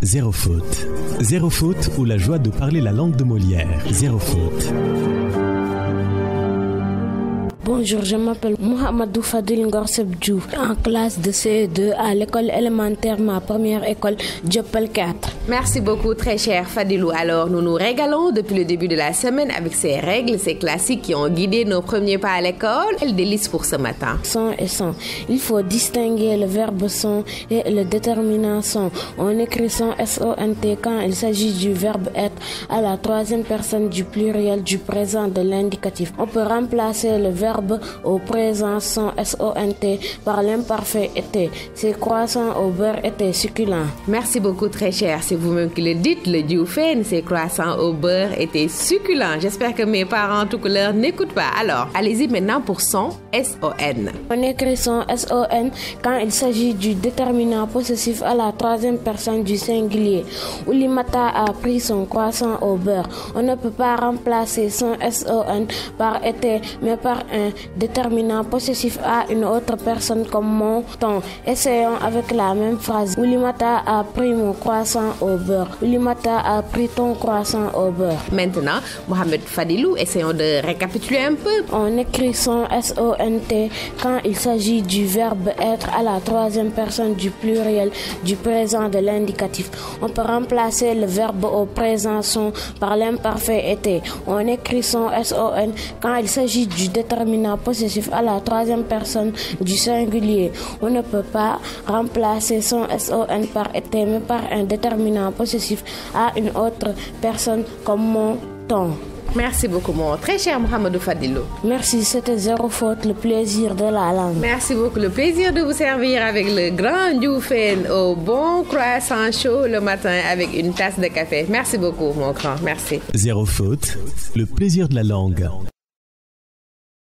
Zéro faute. Zéro faute ou la joie de parler la langue de Molière. Zéro faute. Bonjour, je m'appelle Mohamedou Fadil Ngorseb Diouf, en classe de CE2 à l'école élémentaire, ma première école, Djopel 4. Merci beaucoup, très cher Fadilou. Alors, nous nous régalons depuis le début de la semaine avec ces règles, ces classiques qui ont guidé nos premiers pas à l'école. Quel délice pour ce matin. Son et son. Il faut distinguer le verbe son et le déterminant son. On écrit son S-O-N-T quand il s'agit du verbe être à la troisième personne du pluriel du présent de l'indicatif. On peut remplacer le verbe au présent son S-O-N-T par l'imparfait était. Ces croissants au beurre étaient succulents. Merci beaucoup, très cher. C'est vous-même qui le dites, le Dioufène. Ces croissants au beurre étaient succulents. J'espère que mes parents tout couleur n'écoutent pas. Alors, allez-y maintenant pour son S-O-N. On écrit son S-O-N quand il s'agit du déterminant possessif à la troisième personne du singulier. Oulimata a pris son croissant au beurre. On ne peut pas remplacer son S-O-N par était, mais par un déterminant possessif à une autre personne comme mon ton. Essayons avec la même phrase. Oulimata a pris mon croissant au beurre. Oulimata a pris ton croissant au beurre. Maintenant, Mohamed Fadilou, essayons de récapituler un peu. On écrit son S-O-N-T quand il s'agit du verbe être à la troisième personne du pluriel du présent de l'indicatif. On peut remplacer le verbe au présent son par l'imparfait était. On écrit son S-O-N quand il s'agit du déterminant possessif à la troisième personne du singulier. On ne peut pas remplacer son S-O-N par était, mais par un déterminant possessif à une autre personne comme mon ton. Merci beaucoup, mon très cher Mohamedou Fadilou. Merci, c'était zéro faute, le plaisir de la langue. Merci beaucoup, le plaisir de vous servir avec le grand Dioufène au bon croissant chaud le matin avec une tasse de café. Merci beaucoup, mon grand, merci. Zéro faute, le plaisir de la langue.